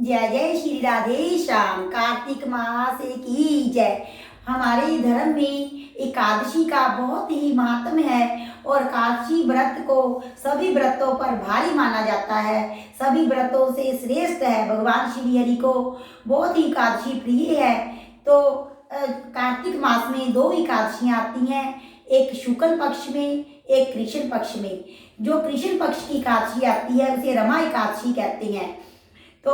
जय जय श्री राधे श्याम। कार्तिक मास की जय। हमारे धर्म में एकादशी का बहुत ही महात्म है और एकादशी व्रत को सभी व्रतों पर भारी माना जाता है। सभी व्रतों से श्रेष्ठ है। भगवान श्री हरि को बहुत ही एकादशी प्रिय है। तो कार्तिक मास में दो एकादशियाँ आती हैं, एक शुक्ल पक्ष में, एक कृष्ण पक्ष में। जो कृष्ण पक्ष की एकादशी आती है उसे रमा एकादशी कहते हैं। तो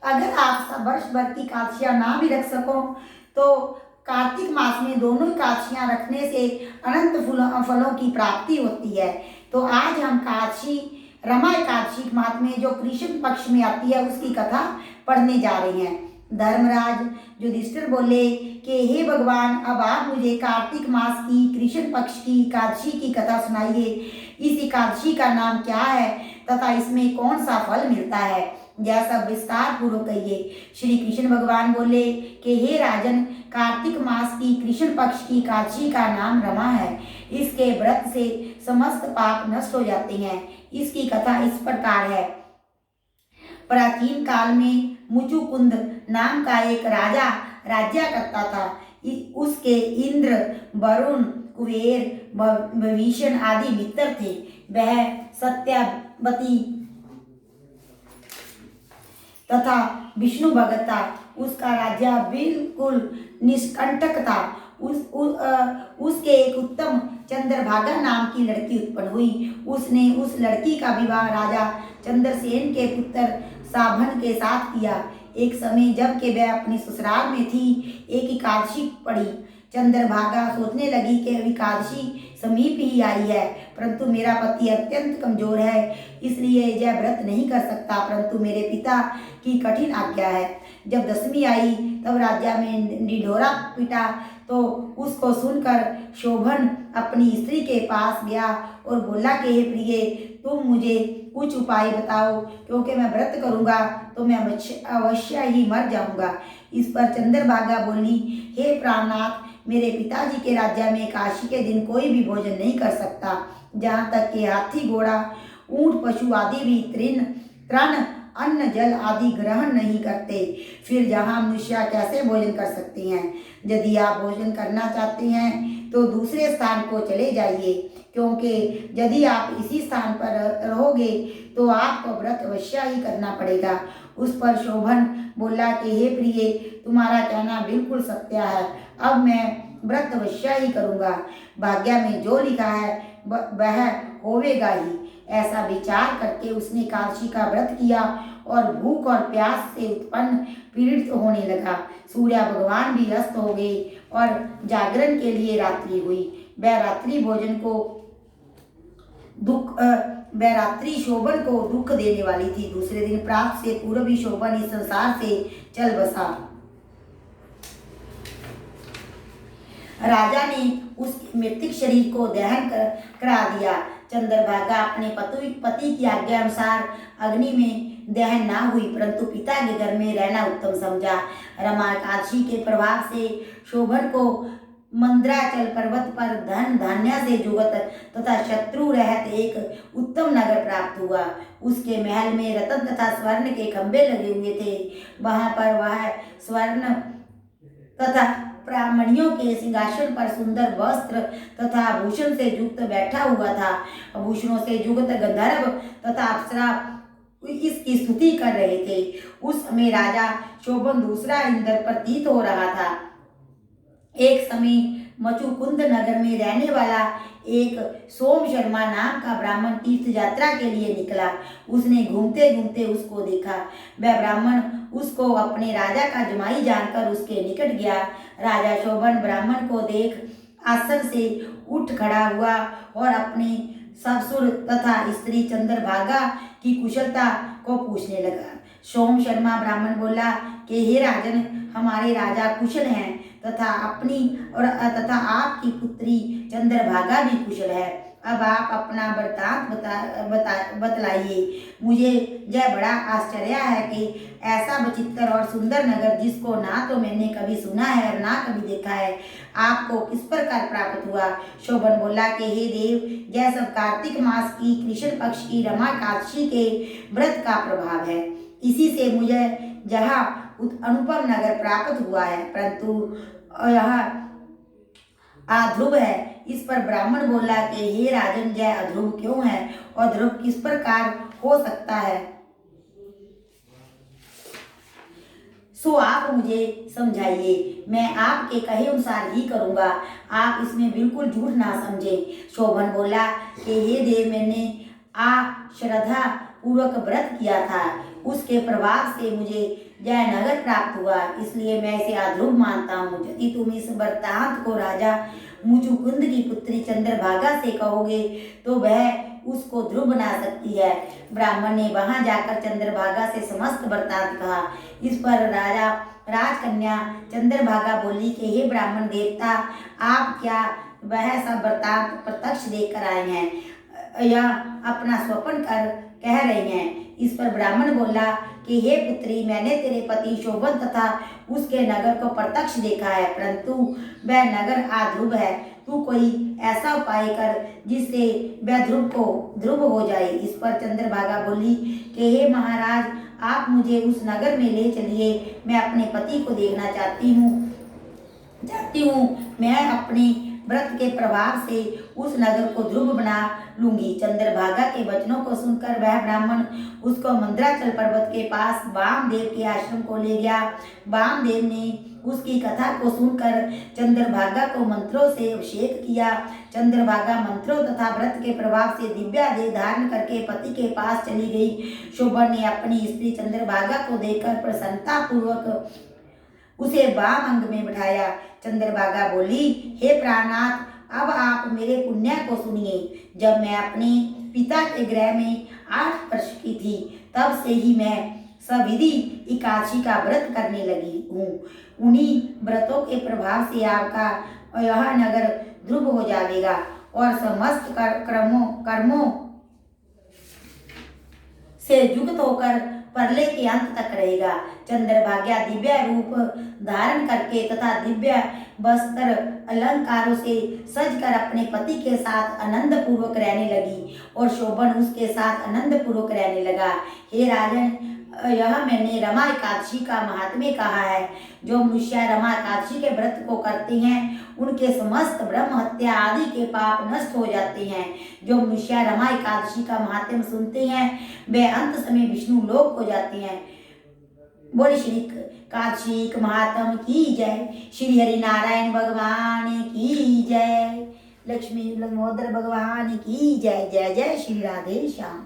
अगर आप सब वर्ष भर की एकादशियाँ ना भी रख सको तो कार्तिक मास में दोनों एकादशियाँ रखने से अनंत फलों की प्राप्ति होती है। तो आज हम एकादशी रमा एकादशी मास में जो कृष्ण पक्ष में आती है उसकी कथा पढ़ने जा रहे हैं। धर्मराज युधिष्ठिर बोले कि हे भगवान, अब आप मुझे कार्तिक मास की कृष्ण पक्ष की एकादशी की कथा सुनाइए। इस एकादशी का नाम क्या है तथा इसमें कौन सा फल मिलता है, यह सब विस्तार पूर्वक कहिए। श्री कृष्ण भगवान बोले कि हे राजन, कार्तिक मास की कृष्ण पक्ष की एकादशी का नाम रमा है। इसके व्रत से समस्त पाप नष्ट हो जाते हैं। इसकी कथा इस प्रकार है। प्राचीन काल में मुचुकुंद नाम का एक राजा राज्य करता था। उसके इंद्र, वरुण, कुबेर, विभीषण आदि मित्र थे। वह सत्यवती तथा विष्णु भगत था। उसका राज्य बिल्कुल निष्कंटक था। उसके एक उत्तम चंद्रभागा नाम की लड़की उत्पन्न हुई। उसने उस लड़की का विवाह राजा चंद्रसेन के पुत्र साभन के साथ किया। एक समय जब कि वह अपनी ससुराल में थी, एक एकादशी पड़ी। चंद्रभागा सोचने लगी कि एकादशी समीप ही आई है, परंतु मेरा पति अत्यंत कमजोर है, इसलिए यह व्रत नहीं कर सकता, परंतु मेरे पिता की कठिन आज्ञा है। जब दशमी आई तब राज्य में ढिढोरा पिटा। तो उसको सुनकर शोभन अपनी स्त्री के पास गया और बोला कि हे प्रिय, तुम मुझे कुछ उपाय बताओ, क्योंकि मैं व्रत करूँगा तो मैं अवश्य ही मर जाऊँगा। इस पर चंद्रभागा बोली, हे प्राणनाथ, मेरे पिताजी के राज्य में एकादशी के दिन कोई भी भोजन नहीं कर सकता, जहाँ तक कि हाथी, घोड़ा, ऊंट, पशु आदि भी तृण, अन्न, जल आदि ग्रहण नहीं करते। फिर जहाँ मनुष्य कैसे भोजन कर सकते हैं? यदि आप भोजन करना चाहते हैं तो दूसरे स्थान को चले जाइए, क्योंकि यदि आप इसी स्थान पर रहोगे तो आपको व्रत अवश्य ही करना पड़ेगा। उस पर शोभन बोला कि हे प्रिय, तुम्हारा कहना बिल्कुल सत्य है। अब मैं व्रत अवश्य ही करूँगा। भाग्य में जो लिखा है वह होवेगा ही। ऐसा विचार करके उसने एकादशी का व्रत किया और भूख और प्यास से उत्पन्न पीड़ित होने लगा। सूर्य भगवान भी अस्त हो गए और जागरण के लिए रात्रि हुई। वह रात्रि शोभन को दुख देने वाली थी। दूसरे दिन प्रातः से पूर्व ही शोभन इस संसार से चल बसा। राजा ने उसके मृतिक शरीर को दहन करा दिया। चंद्रभागा अपने पति की आज्ञा अनुसार अग्नि में दहन ना हुई, परंतु पिता के घर में रहना उत्तम समझा। रमा एकादशी के प्रभाव से शोभन को मंद्राचल पर्वत पर धन धान्य से जुगत तथा शत्रु रहत एक उत्तम नगर प्राप्त हुआ। उसके महल में रत्न तथा स्वर्ण के खंभे लगे हुए थे। वहां पर वह स्वर्ण तथा ब्राह्मणियों के सिंहासन पर सुंदर वस्त्र तथा आभूषण से युक्त बैठा हुआ था। आभूषणों से युक्त गंधर्व तथा अप्सरा इसकी स्तुति कर रहे थे। उस समय राजा शोभन दूसरा इंद्र प्रतीत हो रहा था। एक समय मचुकुंद नगर में रहने वाला एक सोम शर्मा नाम का ब्राह्मण तीर्थ यात्रा के लिए निकला। उसने घूमते घूमते उसको देखा। वह ब्राह्मण उसको अपने राजा का जमाई जानकर उसके निकट गया। राजा शोभन ब्राह्मण को देख आसन से उठ खड़ा हुआ और अपने ससुर तथा स्त्री चंद्रभागा की कुशलता को पूछने लगा। सोम शर्मा ब्राह्मण बोला कि हे राजन, हमारे राजा कुशल हैं तथा आपकी पुत्री चंद्रभागा भी कुशल है। अब आप अपना वृत्तांत बतलाइए। मुझे यह बड़ा आश्चर्य है कि ऐसा विचित्र और सुंदर नगर, जिसको ना तो मैंने कभी सुना है और ना कभी देखा है, आपको किस प्रकार प्राप्त हुआ? शोभन बोला कि हे देव, यह सब कार्तिक मास की कृष्ण पक्ष की रमा एकादशी के व्रत का प्रभाव है। इसी से जहाँ अनुपम नगर प्राप्त हुआ है, परंतु यह अध्रुव है। इस पर ब्राह्मण बोला कि हे राजन, यह अध्रुव क्यों है और ध्रुव किस प्रकार हो सकता है? सो आप मुझे समझाइए, मैं आपके कहे अनुसार ही करूँगा, आप इसमें बिल्कुल झूठ ना समझे। शोभन बोला कि हे देव, मैंने श्रद्धा पूर्वक व्रत किया था, उसके प्रभाव से मुझे यह नगर प्राप्त हुआ, इसलिए मैं इसे अध्रुव मानता हूँ। यदि तुम इस वृत्तांत को राजा मुचुकुंद की पुत्री चंद्रभागा से कहोगे तो वह उसको ध्रुव बना सकती है। ब्राह्मण ने वहां जाकर चंद्रभागा से समस्त वृत्तांत कहा। इस पर राजकन्या चंद्रभागा बोली कि हे ब्राह्मण देवता, आप क्या वह सब वृत्तांत प्रत्यक्ष देखकर आए हैं या अपना स्वप्न कर कह रही हैं? इस पर ब्राह्मण बोला कि हे पुत्री, मैंने तेरे पति शोभन तथा उसके नगर को प्रत्यक्ष देखा है, परंतु वह नगर अध्रुव है। तू कोई ऐसा उपाय कर जिससे वह ध्रुव हो जाए। इस पर चंद्रभागा बोली कि हे महाराज, आप मुझे उस नगर में ले चलिए, मैं अपने पति को देखना चाहती हूँ। मैं अपने व्रत के प्रभाव से उस नगर को ध्रुव बना लूंगी। चंद्रभागा के वचनों को सुनकर वह ब्राह्मण उसको मंद्राचल पर्वत के पास वामदेव के आश्रम को ले गया। वामदेव ने उसकी कथा को सुनकर चंद्रभागा को मंत्रों से अभिषेक किया। चंद्रभागा मंत्रों तथा व्रत के प्रभाव से दिव्यादेह धारण करके पति के पास चली गई। शोभन ने अपनी स्त्री चंद्रभागा को देखकर प्रसन्नता पूर्वक उसे वाम अंग में बिठाया। चंद्रभागा बोली, हे प्राणनाथ, अब आप मेरे पुण्य को सुनिए। जब मैं अपने पिता के गृह में 8 वर्ष की थी, तब से ही मैं सविधि एकादशी का व्रत करने लगी हूँ। उन्हीं व्रतों के प्रभाव से आपका यह नगर ध्रुव हो जाएगा और समस्त कर्मों से युक्त होकर प्रलय के अंत तक रहेगा। चंद्रभाग्या दिव्य रूप धारण करके तथा दिव्य वस्त्र अलंकारों से सजकर अपने पति के साथ आनंद पूर्वक रहने लगी और शोभन उसके साथ आनंद पूर्वक रहने लगा। हे राजन, यह मैंने रमा एकादशी का महात्म्य कहा है। जो मनुष्य रमा एकादशी के व्रत को करते हैं, उनके समस्त ब्रह्म हत्या आदि के पाप नष्ट हो जाते हैं। जो मनुष्य रमा एकादशी का महात्म्य सुनते हैं, वे अंत समय विष्णु लोक को जाते हैं। बोले श्री कादशी महात्म की जय। श्री हरि नारायण भगवान की जय। लक्ष्मी लंगोदर भगवान की जय। जय जय श्री राधे श्याम।